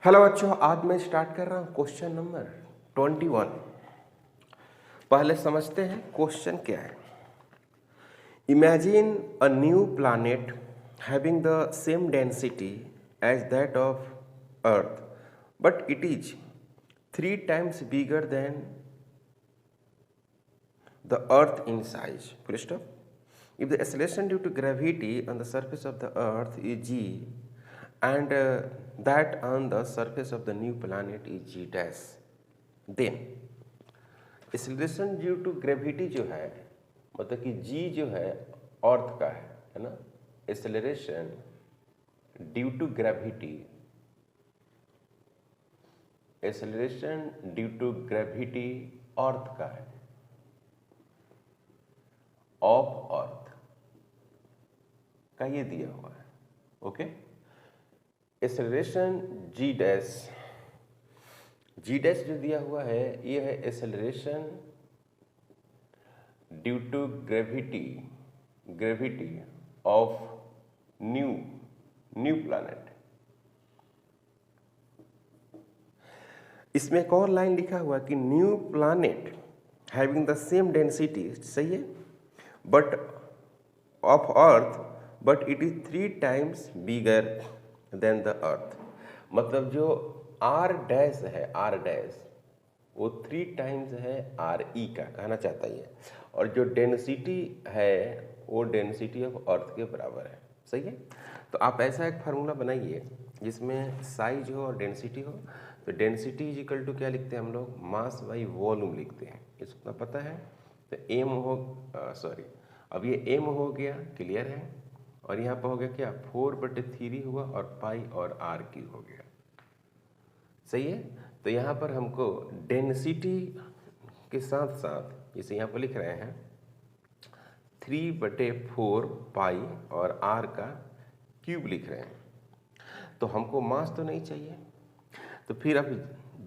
Hello बच्चों, आज मैं स्टार्ट कर रहा हूँ क्वेश्चन नंबर 21। पहले समझते हैं क्वेश्चन क्या है। Imagine a new planet having the same density as that of earth but it is 3 times bigger than the earth in size. Full stop. If the acceleration due to gravity on the surface of the earth is g and that on the surface of the new planet is g dash, then acceleration due to gravity जो है मतलब कि g जो है अर्थ का है ना। acceleration due to gravity, acceleration due to gravity अर्थ का है, ऑफ अर्थ का ये दिया हुआ है। ओके, एक्सेलरेशन जी डैश जो दिया हुआ है ये है acceleration due to gravity of new planet. इसमें एक और लाइन लिखा हुआ कि new planet having the same density, सही है, but of earth but it is 3 times bigger than the earth. मतलब जो आर डैश है, आर डैश वो 3 times है आर ई का, कहना चाहता है। और जो डेंसिटी है वो डेंसिटी ऑफ अर्थ के बराबर है, सही है। तो आप ऐसा एक फार्मूला बनाइए जिसमें साइज हो और डेंसिटी हो। तो डेंसिटी इज इक्वल टू क्या लिखते हैं हम लोग, मास बाई वॉल्यूम लिखते हैं, इसको पता है। तो एम हो अब ये एम हो गया, क्लियर है। और यहाँ पर हो गया क्या, 4/3 हुआ और पाई और आर क्यूब हो गया, सही है। तो यहाँ पर हमको डेंसिटी के साथ साथ जैसे यहाँ पर लिख रहे हैं 3/4 पाई और आर का क्यूब लिख रहे हैं। तो हमको मास तो नहीं चाहिए, तो फिर अब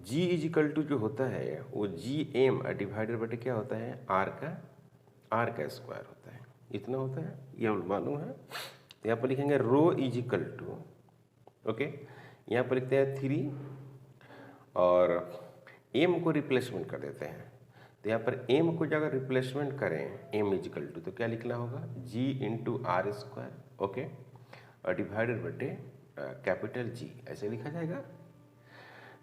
g इज इक्वल टू जो होता है वो जी एम डिवाइडेड बटे क्या होता है, आर का स्क्वायर होता है, इतना होता है, ये हम मालूम है। तो यहाँ पर लिखेंगे रो इज इक्वल टू, ओके, यहाँ पर लिखते हैं 3 और m को रिप्लेसमेंट कर देते हैं। तो यहाँ पर m को जब रिप्लेसमेंट करें m इज इक्वल टू, तो क्या लिखना होगा, g into R square, okay, और डिवाइडेड बटे कैपिटल G, ऐसे लिखा जाएगा।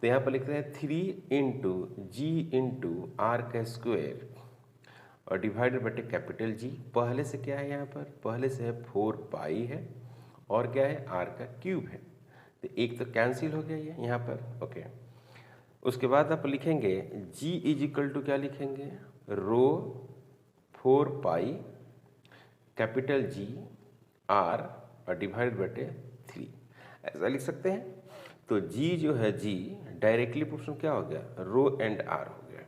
तो यहाँ पर लिखते हैं 3 इंटू जी इंटू आर का स्क्वायर और डिवाइडेड बटे कैपिटल G। पहले से क्या है, यहाँ पर पहले से है 4 पाई है और क्या है, आर का क्यूब है। तो एक तो कैंसिल हो गया ये यहाँ पर, ओके। उसके बाद आप लिखेंगे G इज इक्वल टू क्या लिखेंगे, रो 4 पाई कैपिटल G आर और डिवाइडेड बटे 3, ऐसा लिख सकते हैं। तो G जो है G डायरेक्टली पोर्शन क्या हो गया, रो एंड आर हो गया।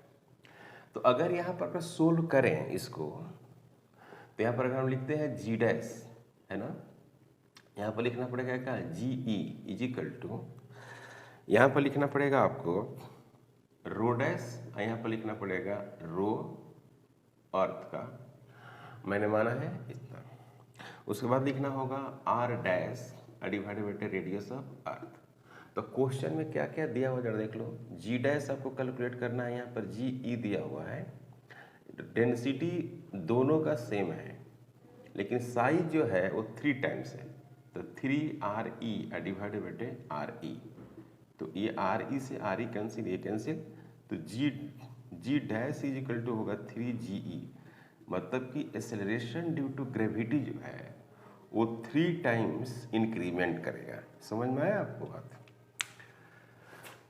तो अगर यहाँ पर सोल्व करें इसको, तो यहाँ पर अगर हम लिखते हैं जी डैश, है ना, यहाँ पर लिखना पड़ेगा क्या, जी ई इज इक्वल टू, यहाँ पर लिखना पड़ेगा आपको रो डैश और यहाँ पर लिखना पड़ेगा रो अर्थ का, मैंने माना है इतना। उसके बाद लिखना होगा आर डैश डिवाइडेड बटे रेडियस ऑफ अर्थ। तो क्वेश्चन में क्या क्या दिया हुआ जरा देख लो। जी डैश आपको कैलकुलेट करना है, यहाँ पर जी ई दिया हुआ है। डेंसिटी दोनों का सेम है लेकिन साइज जो है वो 3 times है, तो 3RE डिवाइडेड बटे RE। तो ये RE से RE कैंसिल, ये कैंसिल, तो जी डैश इज इक्वल टू होगा 3GE। मतलब कि एक्सेलरेशन ड्यू टू ग्रेविटी जो है वो 3 times इंक्रीमेंट करेगा। समझ में आया आपको बात।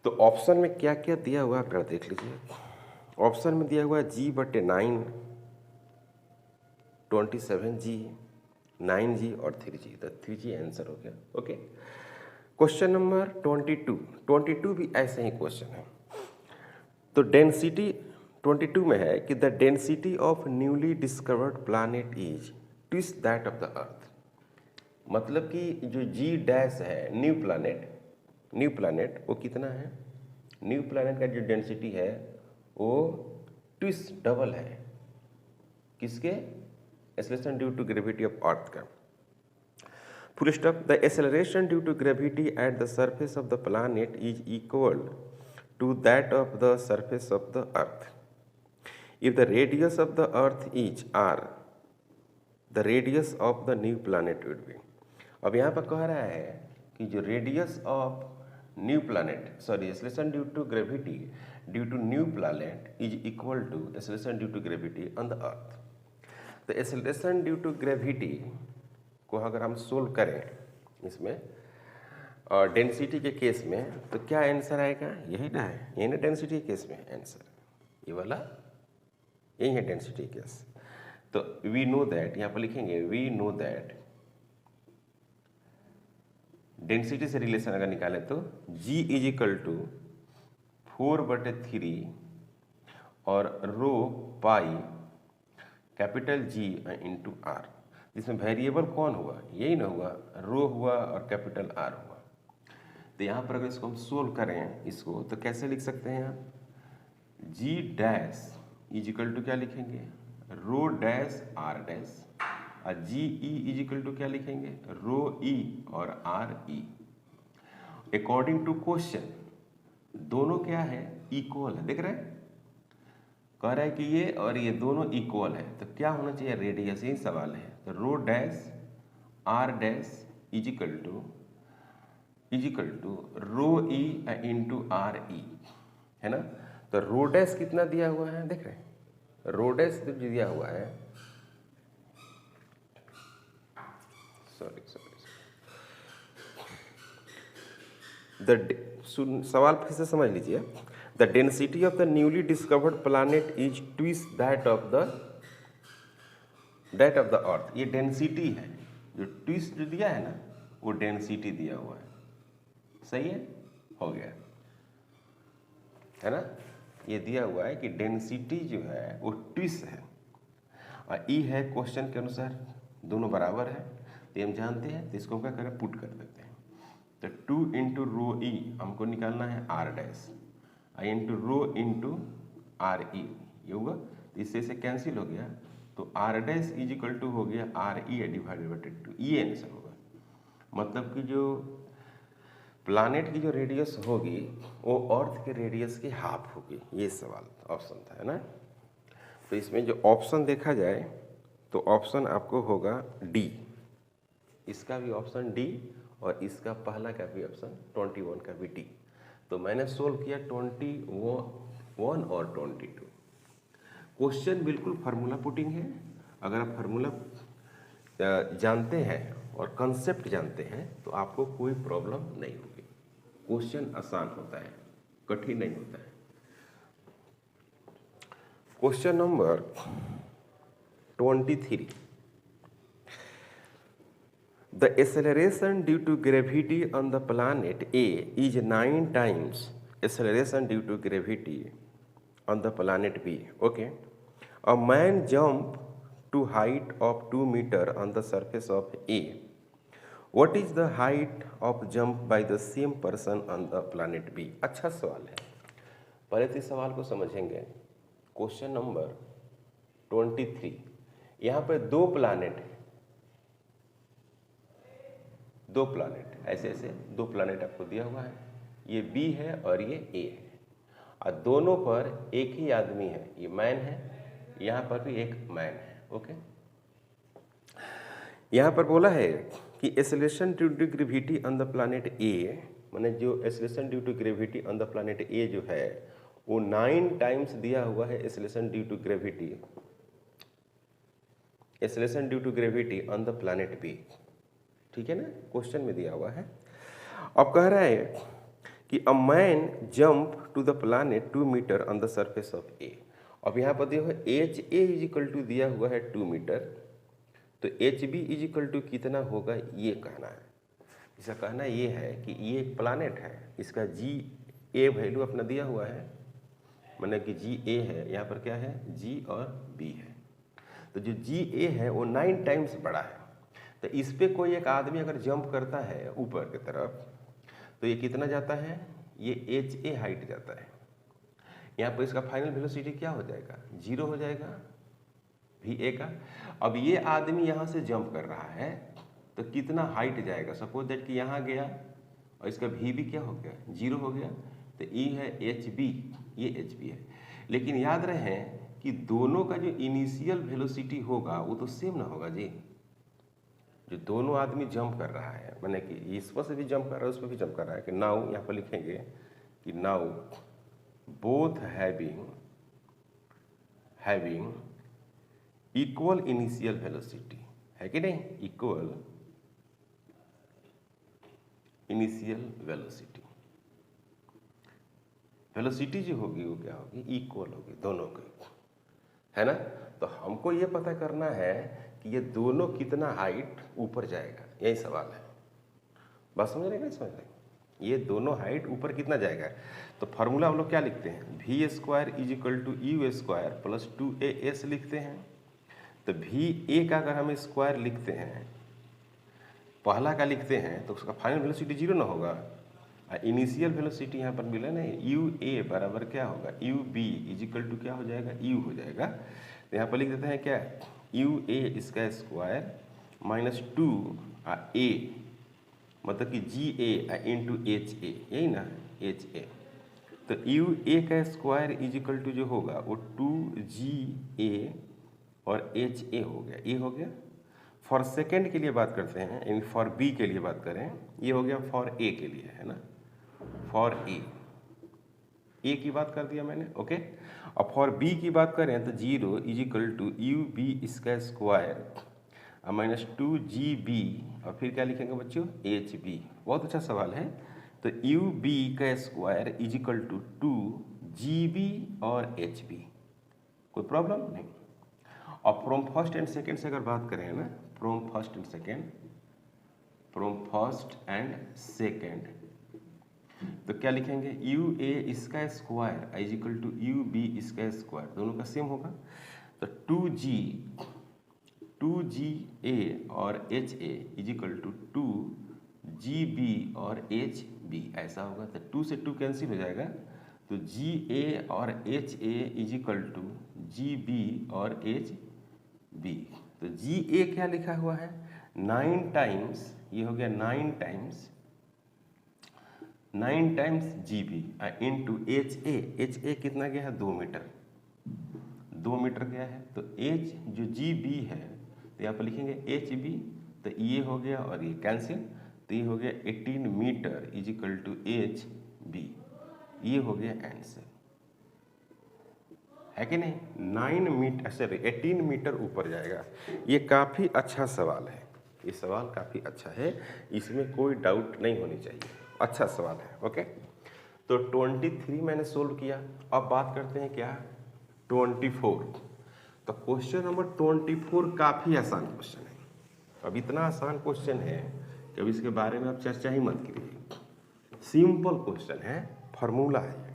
तो ऑप्शन में क्या क्या दिया हुआ आप देख लीजिए। ऑप्शन में दिया हुआ है G/9, 27G, 9G और 3G। तो 3G आंसर हो गया, ओके। क्वेश्चन नंबर 22 भी ऐसे ही क्वेश्चन है। तो डेंसिटी 22 में है कि the density of newly discovered planet is twist that of the earth. मतलब कि जो जी डैश है न्यू प्लैनेट वो कितना है, न्यू प्लैनेट का जो डेंसिटी है वो ट्विस्ट डबल है किसके, acceleration due to gravity of Earth का। Full stop. The acceleration due to gravity at the surface of the planet is equal to that of the surface of the Earth if the radius of the Earth is R, the radius of the new planet would be. अब यहाँ पर कह रहा है कि जो radius of new planet, sorry, acceleration due to gravity due to new planet is equal to acceleration due to gravity on the earth. तो acceleration due to gravity को अगर हम सोल्व करें इसमें और डेंसिटी के केस में, तो क्या आंसर आएगा? यही ना है, यही ना डेंसिटी के केस में आंसर, ये वाला यही है डेंसिटी केस। तो वी नो दैट, यहाँ पर लिखेंगे वी नो दैट, डेंसिटी से रिलेशन अगर निकाले तो G इज इक्वल टू 4/3 और rho pi capital G into R, जिसमें वेरिएबल कौन हुआ? यही ना हुआ, रो हुआ और कैपिटल आर हुआ। तो यहाँ पर अगर इसको हम सोल्व करें इसको, तो कैसे लिख सकते हैं आप? G dash is equal to क्या लिखेंगे? रो डैश आर डैश, और G E is equal to क्या लिखेंगे? रो ई और R E. According to question दोनों क्या है? इक्वल है। देख रहे हैं, कह रहा है कि ये और ये दोनों इक्वल है, तो क्या होना चाहिए? रेडियस, यही सवाल है। तो rho dash R dash is equal to rho E into R E, है ना। तो रो डैश कितना दिया हुआ है? देख रहे हैं, रो डैश जो दिया हुआ है, सवाल फिर से समझ लीजिए। The density of the newly discovered planet is twice that of the अर्थ। ये डेंसिटी है, जो ट्विस्ट जो दिया है ना, वो डेंसिटी दिया हुआ है। सही है, हो गया, है ना। ये दिया हुआ है कि डेंसिटी जो है वो ट्विस्ट है, और ई है क्वेश्चन के अनुसार दोनों बराबर है, तो हम जानते हैं, तो इसको क्या करें? पुट कर देते हैं। तो 2 इंटू रो ई हमको निकालना है R dash, I into rho into R E, ये होगा। इससे से कैंसिल हो गया, तो R dash is equal to हो गया आर ई डिवाइडेड बाई 2, ये आंसर होगा। मतलब कि जो प्लानेट की जो रेडियस होगी वो अर्थ के रेडियस की हाफ होगी, ये सवाल ऑप्शन था, है ना। तो इसमें जो ऑप्शन देखा जाए तो ऑप्शन आपको होगा डी, इसका भी ऑप्शन डी, और इसका पहला का भी ऑप्शन 21 का भी डी। तो मैंने सोल्व किया 21 और 22। क्वेश्चन बिल्कुल फार्मूला पुटिंग है। अगर आप फार्मूला जानते हैं और कंसेप्ट जानते हैं तो आपको कोई प्रॉब्लम नहीं होगी। क्वेश्चन आसान होता है, कठिन नहीं होता है। Question number 23। The acceleration due to gravity on the planet A is 9 times acceleration due to gravity on the planet B. Okay. A man jumped to height of 2 meter on the surface of A. What is the height of jump by the same person on the planet B? अच्छा सवाल है, पहले तो इस सवाल को समझेंगे। Question number 23, यहाँ पर दो प्लानेट है, दो प्लानेट, ऐसे ऐसे दो प्लानेट आपको दिया हुआ है, ये बी है और ये ए है, और दोनों पर एक ही आदमी है, ये मैन है, यहाँ पर भी एक मैन है। ओके, यहाँ पर बोला है कि acceleration due to gravity on the planet A, माने जो acceleration due to gravity on the planet A जो है वो 9 टाइम्स दिया हुआ है acceleration due to gravity, acceleration due to gravity on the planet B. ठीक है ना, क्वेश्चन में दिया हुआ है। अब कह रहा है कि a man jump to the planet 2 metre on the surface of A. अब यहाँ पर दिया हुआ है H A is equal to दिया हुआ है 2 मीटर, तो H B is equal to कितना होगा ये कहना है। इसका कहना ये है कि ये एक प्लानेट है, इसका जी ए वैल्यू अपना दिया हुआ है, माने कि जी ए है, यहाँ पर क्या है जी और बी है, तो जो जी ए है वो 9 टाइम्स बड़ा है। तो इस पे कोई एक आदमी अगर जंप करता है ऊपर की तरफ तो ये कितना जाता है, ये एच ए हाइट जाता है। यहाँ पर इसका फाइनल वेलोसिटी क्या हो जाएगा, 0 हो जाएगा वी ए का। अब ये आदमी यहाँ से जंप कर रहा है तो कितना हाइट जाएगा। सपोज दैट कि यहाँ गया और इसका भी भी क्या हो गया, 0 हो गया, तो ई है एच बी, ये एच बी है। लेकिन याद रहे कि दोनों का जो इनिशियल वेलोसिटी होगा वो तो सेम ना होगा जी। जो दोनों आदमी जंप कर रहा है, माने कि इस पर से भी जंप कर रहा है, उस पर भी जंप कर रहा है, कि नाउ यहाँ पर लिखेंगे कि now both having equal initial velocity, है कि नहीं, इक्वल इनिशियल वेलोसिटी। वेलोसिटी जो होगी वो क्या होगी, इक्वल होगी दोनों की, है ना। तो हमको ये पता करना है कि ये दोनों कितना हाइट ऊपर जाएगा, यही सवाल है। बात समझ रहे हैं, समझ रहे हैं, ये दोनों हाइट ऊपर कितना जाएगा। तो फार्मूला हम लोग क्या लिखते हैं, V square is equal to U square plus 2as लिखते हैं। तो वी ए का अगर हम स्क्वायर लिखते हैं, पहला का लिखते हैं, तो उसका फाइनल वेलोसिटी 0 ना होगा। इनिशियल वेलोसिटी यहाँ पर मिला ना, यू ए बराबर क्या होगा, U B is equal to क्या हो जाएगा, यू हो जाएगा। तो यहाँ पर लिख देते हैं क्या, यू ए इसका स्क्वायर माइनस 2 ए, मतलब कि जी ए इंटू एच ए, यही ना, एच ए। तो यू ए का स्क्वायर इज इक्वल टू जो होगा वो 2GA और एच ए हो गया, ये हो गया। फॉर सेकेंड के लिए बात करते हैं, इन फॉर बी के लिए बात करें, ये हो गया फॉर ए के लिए, है ना, फॉर ए की बात कर दिया मैंने, ओके। और फॉर बी की बात करें तो 0 is equal to U B इसका स्क्वायर माइनस 2GB और फिर क्या लिखेंगे बच्चों, HB। बहुत अच्छा सवाल है। तो यू बी का square is equal to 2GB और HB, कोई प्रॉब्लम नहीं। और फ्रॉम फर्स्ट एंड सेकेंड से अगर बात करें ना, फ्रॉम फर्स्ट एंड सेकेंड, तो क्या लिखेंगे, यू ए इसका square is equal to U B इसका स्क्वायर, दोनों का सेम होगा। तो 2GA और HA is equal to 2GB और HB, ऐसा होगा। तो 2 से 2 कैंसिल हो जाएगा, तो GA और HA is equal to GB और HB। तो GA क्या लिखा हुआ है, 9 टाइम्स, ये हो गया 9 टाइम्स GB इंटू HA कितना गया है, 2 मीटर, 2 मीटर गया है। तो H जो GB है, तो यहाँ पर लिखेंगे HB, तो ये हो गया और ये कैंसिल, तो ये हो गया 18 metre is equal to HB, ये हो गया आंसर, है कि नहीं। 9 मीटर, सॉरी 18 मीटर ऊपर जाएगा। ये काफ़ी अच्छा सवाल है, ये सवाल काफ़ी अच्छा है, इसमें कोई डाउट नहीं होनी चाहिए, अच्छा सवाल है, ओके। तो 23 मैंने सोल्व किया। अब बात करते हैं क्या, 24। तो क्वेश्चन नंबर 24 काफ़ी आसान क्वेश्चन है। अब इतना आसान क्वेश्चन है कि अब इसके बारे में आप चर्चा ही मत कीजिए, सिंपल क्वेश्चन है, फार्मूला है।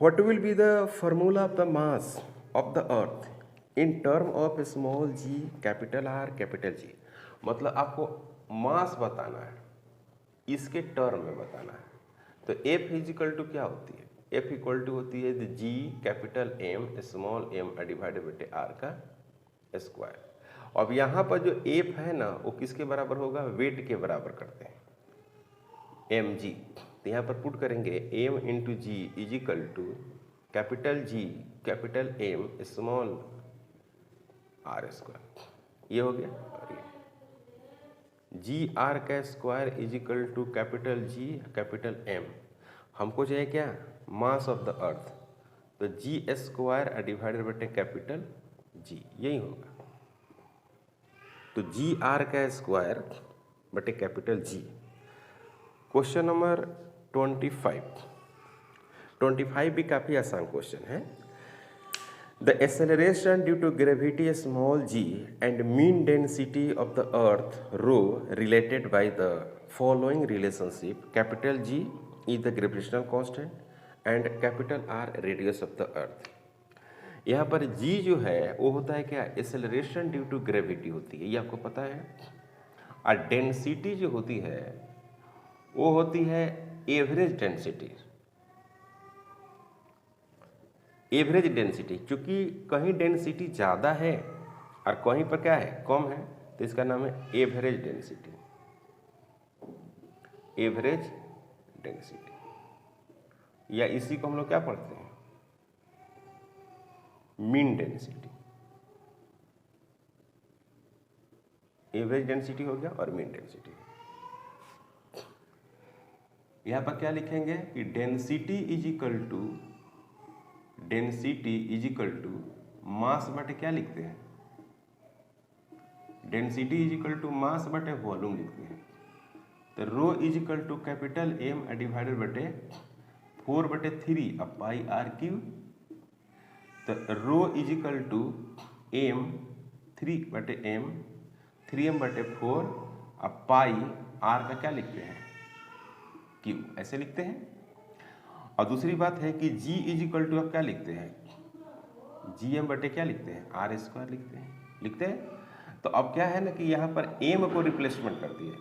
What will be the formula of the mass of the earth in term of small g, capital R, capital G? मतलब आपको मास बताना है, इसके टर्म में बताना है। तो F इजिकल टू क्या होती है, F इक्वल टू होती है G capital M small m divided by R का स्क्वायर। अब यहाँ पर जो F है ना, वो किसके बराबर होगा, वेट के बराबर करते हैं, mg। तो यहाँ पर पुट करेंगे m into G is equal to capital G capital M small R square, ये हो गया। और ये GR का square is equal to capital G capital M, हमको चाहिए क्या, मास ऑफ द अर्थ, तो G square divided by capital G, यही होगा। तो GR का स्क्वायर बटे कैपिटल G। क्वेश्चन नंबर 25 भी काफ़ी आसान क्वेश्चन है। The acceleration due to gravity small g and mean density of the earth rho related by the following relationship, capital G is the gravitational constant and capital R radius of the earth. यहाँ पर G जो है वो होता है क्या, acceleration due to gravity होती है, ये आपको पता है। और डेंसिटी जो होती है वो होती है एवरेज डेंसिटी, एवरेज डेंसिटी, क्योंकि कहीं डेंसिटी ज़्यादा है और कहीं पर क्या है, कम है, तो इसका नाम है एवरेज डेंसिटी। एवरेज डेंसिटी, या इसी को हम लोग क्या पढ़ते हैं, मीन डेंसिटी। एवरेज डेंसिटी हो गया और मीन डेंसिटी। यहां पर क्या लिखेंगे कि density is equal to mass बटे क्या लिखते हैं, density is equal to mass बटे वॉल्यूम लिखते हैं। तो rho is equal to capital M divided बटे 4/3 अब पाई आर क्यू। तो rho is equal to M 3/m 3m/4 अब पाई आर का क्या लिखते हैं, क्यू, ऐसे लिखते हैं। और दूसरी बात है कि g इज इक्वल टू अब क्या लिखते हैं, gm बटे क्या लिखते हैं, r² लिखते हैं। तो अब क्या है ना कि यहाँ पर m को रिप्लेसमेंट कर दिए,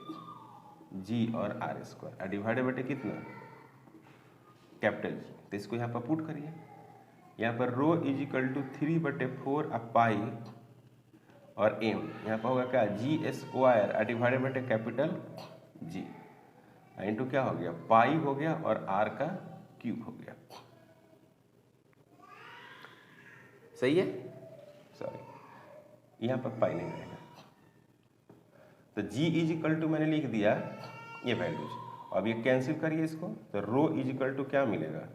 g और r² डिवाइडेड बटे कितना, कैपिटल G। तो इसको यहाँ पर पुट करिए, यहाँ पर रो इज इक्वल टू 3/4 अब पाई और m यहाँ पर होगा क्या, g² डिवाइडेड बटे कैपिटल G इंटू क्या हो गया, पाई हो गया और r का क्यूब हो गया। सही है, सॉरी यहाँ पर पाई नहीं रहेगा। तो g इज इक्वल टू मैंने लिख दिया ये वैल्यूज, अब ये कैंसिल करिए इसको। तो रो इज इक्वल टू क्या मिलेगा,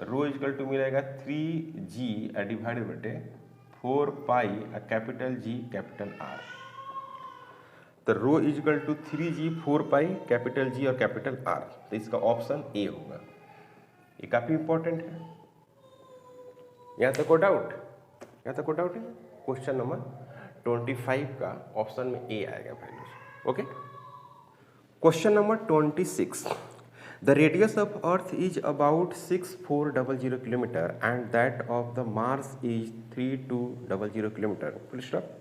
रो इज इक्वल टू मिलेगा 3g डिवाइडेड बटे 4 pi capital G capital R। तो rho is equal to 3g 4 pi capital G और कैपिटल R। तो इसका ऑप्शन ए होगा, ये काफी इंपॉर्टेंट है। यहाँ तक कोई डाउट, यहाँ तक कोई डाउट है। क्वेश्चन नंबर 25 का ऑप्शन में ए आएगा values. Okay, question number 26, the radius of earth is about 6400 kilometre and that of the Mars is 3200 kilometre. Full stop.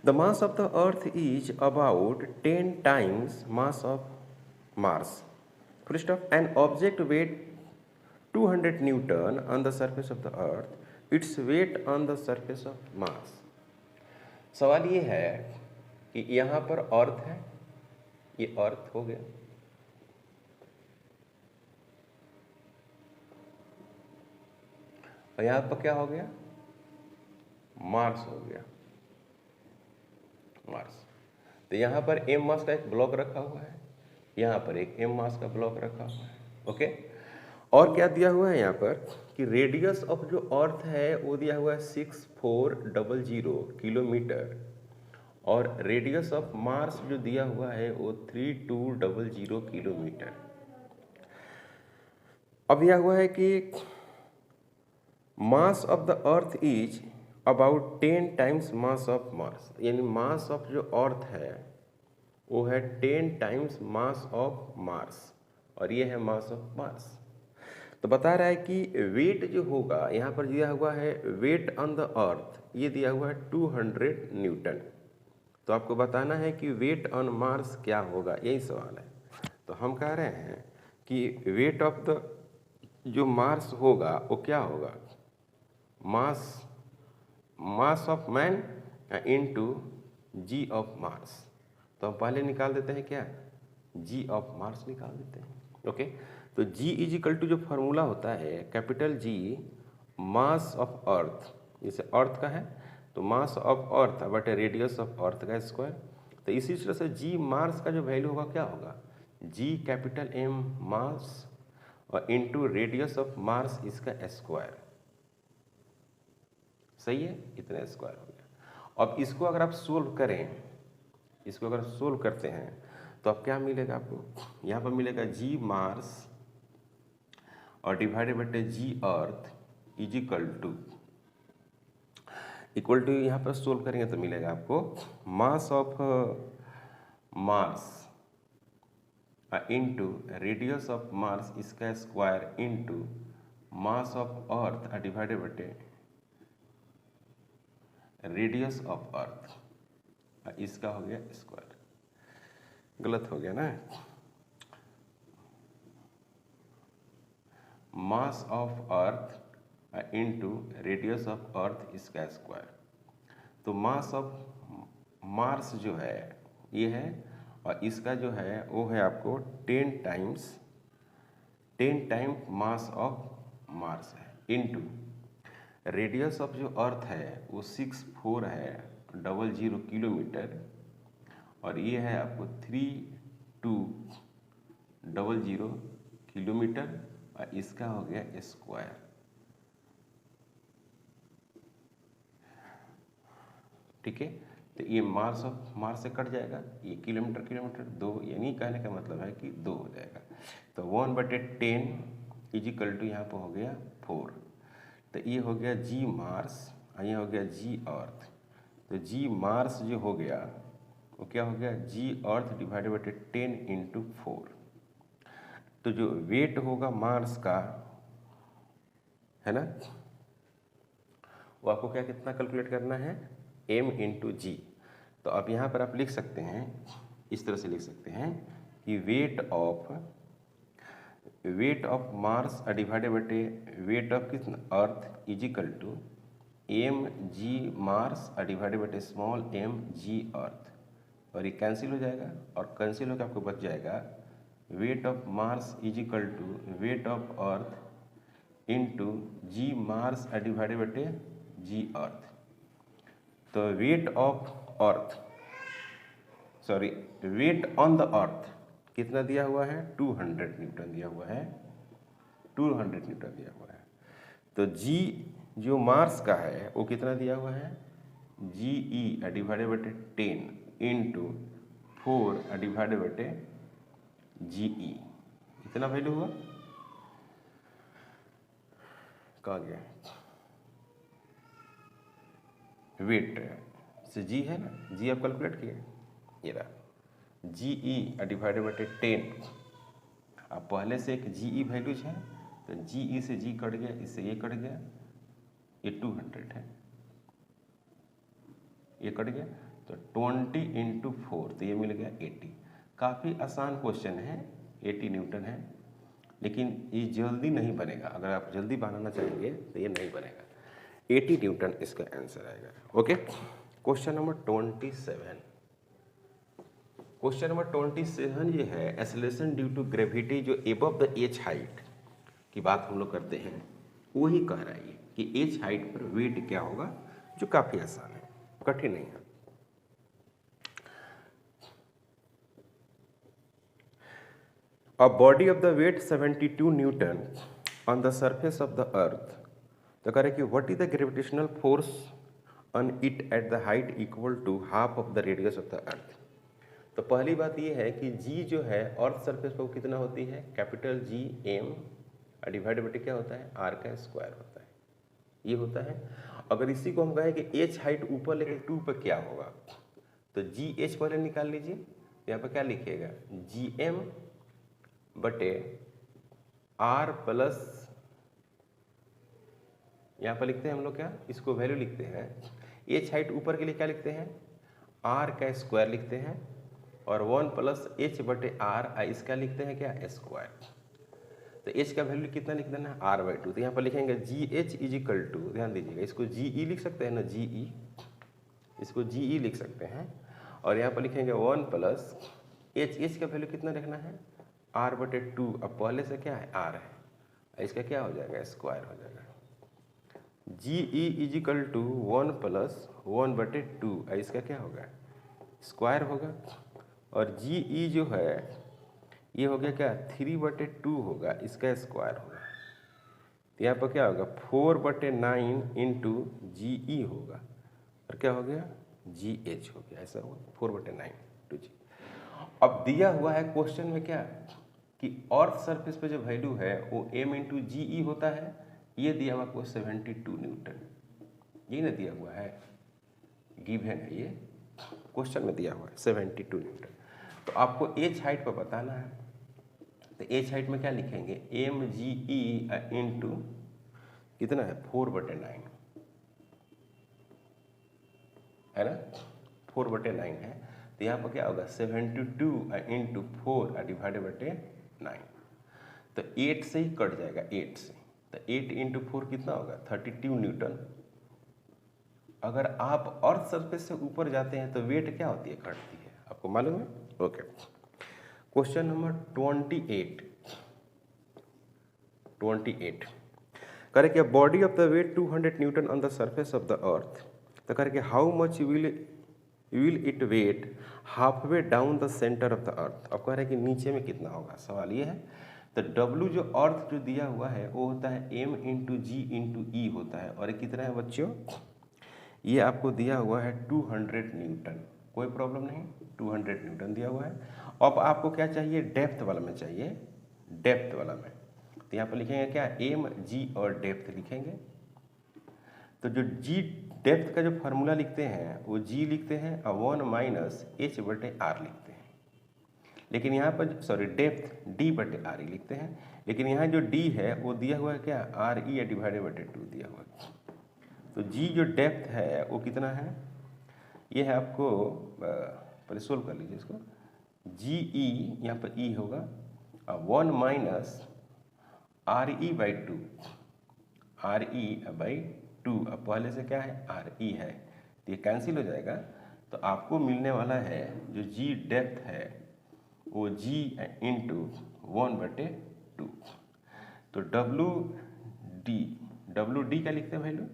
The mass of the earth is about 10 times mass of Mars. Full stop. An object weight 200 Newton on the surface of the earth. Its weight on the surface of Mars. सवाल ये है कि यहाँ पर अर्थ है, ये अर्थ हो गया, और यहाँ पर क्या हो गया, मार्स हो गया, मार्स। तो यहाँ पर m मास का एक ब्लॉक रखा हुआ है, यहाँ पर एक m मास का ब्लॉक रखा हुआ है। ओके, और क्या दिया हुआ है यहाँ पर कि रेडियस ऑफ जो अर्थ है वो दिया हुआ है 6400 किलोमीटर, और रेडियस ऑफ मार्स जो दिया हुआ है वो 3200 किलोमीटर। अब दिया हुआ है कि mass of the Earth is about 10 times mass of Mars, यानी मास ऑफ जो अर्थ है वो है 10 टाइम्स मास ऑफ मार्स, और ये है मास ऑफ मार्स। तो बता रहा है कि वेट जो होगा, यहाँ पर दिया हुआ है वेट ऑन द अर्थ, ये दिया हुआ है 200 न्यूटन। तो आपको बताना है कि वेट ऑन मार्स क्या होगा, यही सवाल है। तो हम कह रहे हैं कि वेट ऑफ द जो मार्स होगा वो क्या होगा, mass of man into G of Mars. तो हम पहले निकाल देते हैं क्या, जी ऑफ मार्स निकाल देते हैं। ओके, तो जी इज इक्वल टू जो फॉर्मूला होता है कैपिटल जी मास ऑफ अर्थ, जैसे अर्थ का है तो मास ऑफ अर्थ बटे रेडियस ऑफ अर्थ का स्क्वायर। तो इसी तरह से जी मार्स का जो वैल्यू होगा क्या होगा, जी कैपिटल एम मास और इनटू रेडियस ऑफ मार्स इसका स्क्वायर। सही है, इतना स्क्वायर हो गया। अब इसको अगर आप सोल्व करें, इसको अगर सोल्व करते हैं तो अब क्या मिलेगा आपको, यहाँ पर मिलेगा जी मार्स और डिवाइडेड बटे G Earth is equal to यहाँ पर सोल्व करेंगे तो मिलेगा आपको mass of Mars into radius of Mars इसका square into mass of Earth divided बटे रेडियस ऑफ अर्थ, इसका हो गया स्क्वायर। गलत हो गया ना, mass of Earth into radius of Earth इसका स्क्वायर। तो मास ऑफ मार्स जो है ये है, और इसका जो है वो है आपको 10 टाइम मास ऑफ मार्स है, इंटू रेडियस ऑफ जो अर्थ है वो 6400 किलोमीटर, और ये है आपको 3200 किलोमीटर, और इसका हो गया स्क्वायर। ठीक है, तो ये मार्स से कट जाएगा, ये किलोमीटर दो, यानी कहने का मतलब है कि 2 हो जाएगा। तो 1/10 इजिकल टू यहाँ पर हो गया 4। तो ये हो गया जी मार्स, और ये हो गया जी अर्थ। तो जी मार्स जो हो गया वो क्या हो गया, जी अर्थ डिवाइडेड बाई 10 इंटू 4। तो जो वेट होगा मार्स का, है ना, वो आपको क्या कितना कैलकुलेट करना है, m इंटू जी। तो अब यहाँ पर आप लिख सकते हैं, इस तरह से लिख सकते हैं कि weight of Mars divided by weight of कितना Earth is equal to M G Mars divided by small m G Earth, और ये कैंसिल हो जाएगा, और कैंसिल होकर आपको बच जाएगा weight of Mars is equal to weight of Earth into G Mars divided by G Earth. तो वेट ऑन द अर्थ कितना दिया हुआ है, 200 न्यूटन दिया हुआ है, 200 न्यूटन दिया हुआ है। तो जी जो मार्स का है वो कितना दिया हुआ है, G E divided by 10 into 4 divided by G E, कितना वैल्यू हुआ, कहाँ गया, वेट से जी है ना, जी आप कैलकुलेट किए, ये रहा जी ई डिवाइडेड बाई 10। अब पहले से एक जी ई वैल्यूज है, तो जी ई से जी कट गया, इससे ये कट गया, ये 200 है, ये कट गया, तो 20 इंटू 4, तो ये मिल गया 80। काफ़ी आसान क्वेश्चन है, 80 न्यूटन है, लेकिन ये जल्दी नहीं बनेगा, अगर आप जल्दी बनाना चाहेंगे तो ये नहीं बनेगा। 80 न्यूटन इसका आंसर आएगा। Okay, question number 27। Question number 27 ये है एक्सेलरेशन ड्यू टू ग्रेविटी जो एबव द एज हाइट की बात हम लोग करते हैं, वही कह रहा है कि एज हाइट पर वेट क्या होगा, जो काफ़ी आसान है, कठिन नहीं है। A body of the weight 72 Newton on the surface of the earth, तो कह रहे कि what is the gravitational force on it at the height equal to half of the radius of the earth। तो पहली बात ये है कि g जो है अर्थ सरफेस पर वो कितना होती है, capital G m divide by क्या होता है, r का स्क्वायर होता है, ये होता है। अगर इसी को हम कहें कि h हाइट ऊपर लेके 2 पर क्या होगा, तो जी एच पहले निकाल लीजिए, यहाँ पर क्या लिखिएगा, जी एम बटे आर प्लस, यहाँ पर लिखते हैं हम लोग क्या, इसको वैल्यू लिखते हैं, एच हाइट ऊपर के लिए क्या लिखते हैं, आर का स्क्वायर लिखते हैं, और 1 प्लस एच बटे आर, इसका लिखते हैं क्या, स्क्वायर। तो एच का वैल्यू कितना लिख देना, आर बाई 2। तो यहाँ पर लिखेंगे जी एच इजिकल टू, ध्यान दीजिएगा, इसको जी ई लिख सकते हैं ना, जी ई, इसको जी ई लिख सकते हैं, और यहाँ पर लिखेंगे 1 प्लस एच का वैल्यू कितना रखना है, आर बटे 2। अब पहले से क्या है, आर है, इसका क्या हो जाएगा, स्क्वायर हो जाएगा। जी ई इजिकल टू 1 प्लस 1 बटे 2, इसका क्या होगा, स्क्वायर होगा, और जी ई जो है ये हो गया क्या, 3 बटे 2 होगा, इसका स्क्वायर होगा। तो यहाँ पर क्या होगा, 4 बटे 9 इंटू जी ई होगा, और क्या हो गया, जी एच हो गया, ऐसा होगा 4 बटे 9 टू जी। अब दिया हुआ है क्वेश्चन में क्या कि अर्थ सरफेस पे जो वैल्यू है वो m इंटू जी ई होता है, ये दिया हुआ आपको 72 न्यूटन, ये ना दिया हुआ है, गिवन है, ये क्वेश्चन में दिया हुआ है 72 न्यूटन। तो आपको एच हाइट पर बताना है, तो एच हाइट में क्या लिखेंगे, एम जी ई इंटू कितना है, 4 बटे 9 है ना, 4 बटे 9 है, तो यहाँ पर क्या होगा, 72 इंटू 4 डिवाइडेड बटे 9। तो 8 से ही कट जाएगा, 8 से, तो 8 इंटू 4 कितना होगा 32 न्यूटन। अगर आप अर्थ सरफेस से ऊपर जाते हैं तो वेट क्या होती है, घटती है, आपको मालूम है। ओके, क्वेश्चन नंबर 28 करे क्या body of the weight 200 newton on the surface of the earth, तो करे कि how much will it weigh half way down the centre of the earth. अब कह रहे हैं कि नीचे में कितना होगा, सवाल ये है। तो W जो अर्थ जो दिया हुआ है वो होता है M इंटू जी इंटू ई होता है, और ये कितना है बच्चों, ये आपको दिया हुआ है 200 न्यूटन, कोई प्रॉब्लम नहीं, 200 न्यूटन दिया हुआ है। अब आपको क्या चाहिए, डेप्थ वाला में चाहिए, डेप्थ वाला में, तो यहाँ पर लिखेंगे क्या, एम जी और डेप्थ लिखेंगे। तो जो जी डेप्थ का जो फार्मूला लिखते हैं वो जी लिखते हैं और 1 माइनस एच बटे आर लिखते हैं, लेकिन यहाँ पर सॉरी डेप्थ डी बटे आर ई लिखते हैं, लेकिन यहाँ जो डी है वो दिया हुआ है क्या, आर ई डिवाइडेड बटे 2 दिया हुआ है। तो जी जो डेप्थ है वो कितना है, ये है आपको पहले सोल्व कर लीजिए इसको, जी ई यहाँ पर ई होगा 1 minus R E by 2, R E by 2, अब पहले से क्या है आर ई है, तो ये कैंसिल हो जाएगा। तो आपको मिलने वाला है जो जी डेप्थ है वो जी इंटू 1/2। तो डब्लू डी का लिखते हैं वैल्यू,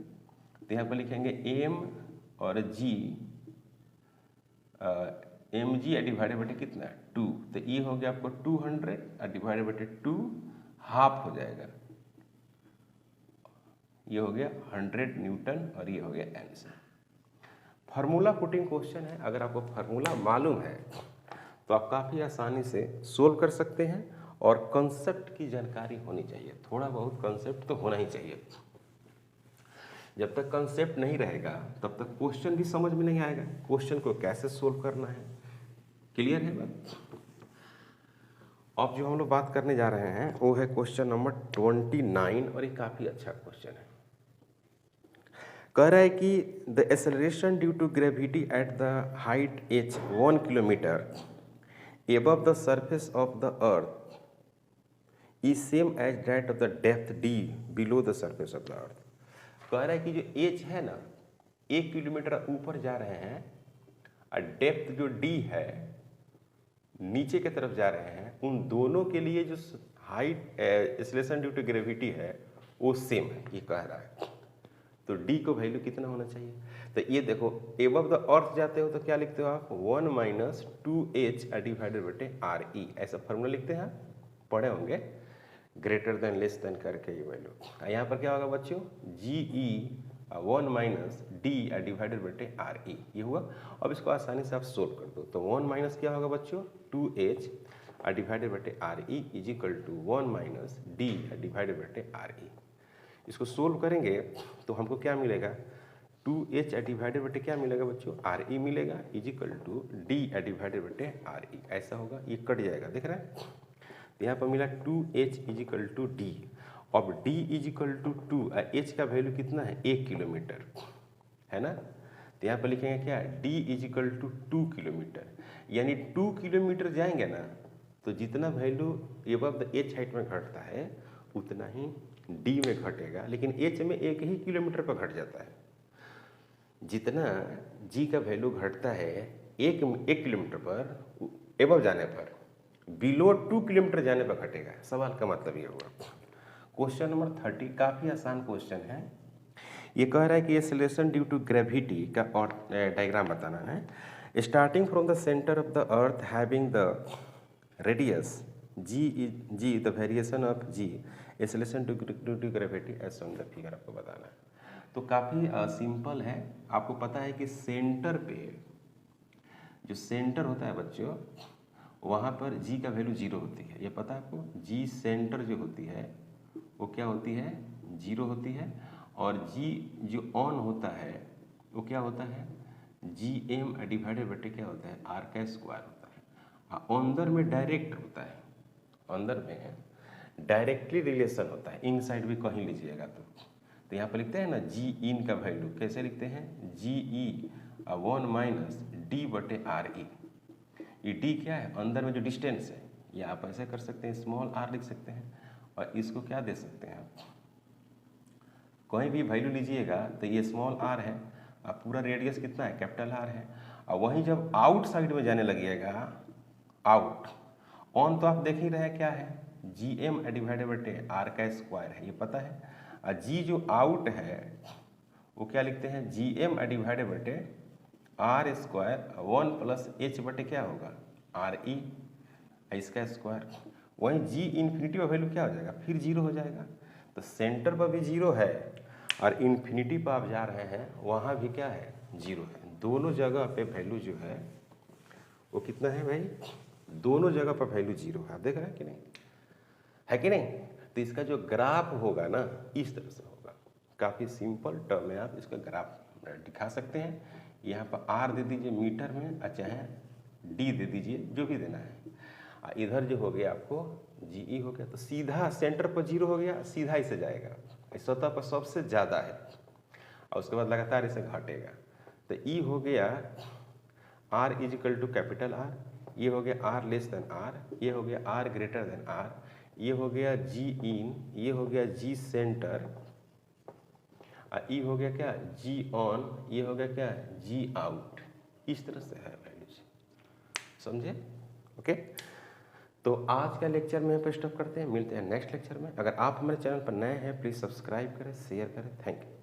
तो यहाँ पर लिखेंगे एम और जी, एम जी डिवाइडेड बटे कितना 2, तो ये हो गया आपको 200 डिवाइडेड बटे 2 हाफ हो जाएगा, ये हो गया 100 न्यूटन और ये हो गया आंसर। फार्मूला पुटिंग क्वेश्चन है, अगर आपको फार्मूला मालूम है तो आप काफ़ी आसानी से सोल्व कर सकते हैं, और कंसेप्ट की जानकारी होनी चाहिए, थोड़ा बहुत कंसेप्ट तो होना ही चाहिए। जब तक कंसेप्ट नहीं रहेगा तब तक क्वेश्चन भी समझ में नहीं आएगा, क्वेश्चन को कैसे सोल्व करना है। क्लियर है बात। अब जो हम लोग बात करने जा रहे हैं वो है क्वेश्चन नंबर 29, और ये काफ़ी अच्छा क्वेश्चन है। कह रहा है कि the acceleration due to gravity at the height h 1 kilometre above the surface of the earth is same as that of the depth d below the surface of the earth। कह रहा है कि जो h है ना 1 kilometre ऊपर जा रहे हैं, और डेप्थ जो d है नीचे की तरफ जा रहे हैं, उन दोनों के लिए जो height acceleration due to gravity है वो सेम है, ये कह रहा है। तो d को वैल्यू कितना होना चाहिए, तो ये देखो एबव द अर्थ जाते हो तो क्या लिखते हो आप, 1 माइनस 2h डिवाइडेड बटे आर ई, ऐसा फॉर्मूला लिखते हैं, पढ़े होंगे, ग्रेटर देन लेस देन करके ये वैल्यू। यहाँ पर क्या होगा बच्चों, जी ई 1 माइनस डी डिवाइडेड बटे आर ई, ये हुआ। अब इसको आसानी से आप सोल्व कर दो, तो 1 माइनस क्या होगा बच्चों 2h डिवाइडेड बटे R E is equal to 1 minus D divided बटे आर ई। इसको सोल्व करेंगे तो हमको क्या मिलेगा, 2h डिवाइडेड बटे क्या मिलेगा बच्चों, आर ई मिलेगा, is equal to D divided बटे आर ई, ऐसा होगा, ये कट जाएगा, देख रहे हैं। तो यहाँ पर मिला 2h is equal to D, अब d is equal to 2, h का वैल्यू कितना है 1 किलोमीटर है ना, तो यहाँ पर लिखेंगे क्या, d is equal to 2 kilometre, यानी 2 किलोमीटर जाएंगे ना तो जितना value above the h height में घटता है उतना ही d में घटेगा, लेकिन h में 1 ही किलोमीटर पर घट जाता है। जितना g का वैल्यू घटता है 1 किलोमीटर पर एबव जाने पर, बिलो 2 किलोमीटर जाने पर घटेगा। सवाल का मतलब ये हुआ। क्वेश्चन नंबर 30 काफ़ी आसान क्वेश्चन है। ये कह रहा है कि एक्सेलरेशन ड्यू टू ग्रेविटी का और डायग्राम बताना है। Starting from the centre of the earth having the radius G the variation of G acceleration due to gravity as shown the figure, आपको बताना है। तो काफ़ी सिंपल है। आपको पता है कि सेंटर पे जो सेंटर होता है बच्चों, वहाँ पर जी का वैल्यू 0 होती है, ये पता है आपको। जी सेंटर जो होती है वो क्या होती है, 0 होती है, और जी जो ऑन होता है वो क्या होता है, जी एम डिवाइडेड बटे क्या होता है, आर का स्क्वायर होता है। अंदर में डायरेक्ट होता है, अंदर में डायरेक्टली रिलेशन होता है, इन साइड भी कहीं लीजिएगा तो यहाँ पर लिखते हैं ना जी इन का वैल्यू कैसे लिखते हैं, जी ई 1 माइनस डी बटे आर ई। ये डी क्या है, अंदर में जो डिस्टेंस है, ये आप ऐसे कर सकते हैं, स्मॉल आर लिख सकते हैं, और इसको क्या दे सकते हैं आप, कहीं भी वैल्यू लीजिएगा तो ये स्मॉल आर है और पूरा रेडियस कितना है, कैपिटल आर है। और वहीं जब आउट साइड में जाने लगिएगा, आउट, ऑन तो आप देख ही रहे हैं क्या है, जी एम डिवाइडेड बटे आर का स्क्वायर है, ये पता है। और जी जो आउट है वो क्या लिखते हैं, जी एम डिवाइडेड बटे आर स्क्वायर 1 प्लस एच बटे क्या होगा, आर ई, इसका स्क्वायर। वहीं जी इन्फिनिटी का वैल्यू क्या हो जाएगा, फिर जीरो हो जाएगा। तो सेंटर पर भी जीरो है और इन्फिनिटी पर आप जा रहे हैं वहाँ भी क्या है, जीरो है। दोनों जगह पे वैल्यू जो है वो कितना है भाई, दोनों जगह पर वैल्यू जीरो है। आप देख रहे हैं कि नहीं, है कि नहीं। तो इसका जो ग्राफ होगा ना इस तरह से होगा, काफ़ी सिंपल टर्म में आप इसका ग्राफ दिखा सकते हैं। यहाँ पर आर दे दीजिए मीटर में, चाहे डी दे दीजिए, जो भी देना है। इधर जो हो गया आपको जीई हो गया, तो सीधा सेंटर पर जीरो हो गया, सीधा इसे जाएगा, इस सतह पर सबसे ज़्यादा है और उसके बाद लगातार इसे घटेगा। तो ई हो गया R is equal to capital R, ये हो गया आर लेस देन आर, ये हो गया आर ग्रेटर देन आर, ये हो गया जी इन, ये हो गया जी सेंटर, ई हो गया क्या, जी ऑन, ये हो गया क्या, जी आउट। इस तरह से है वैल्यूज, समझे। ओके, तो आज का लेक्चर में यहाँ पर स्टॉप करते हैं, मिलते हैं नेक्स्ट लेक्चर में। अगर आप हमारे चैनल पर नए हैं प्लीज़ सब्सक्राइब करें, शेयर करें। Thank you.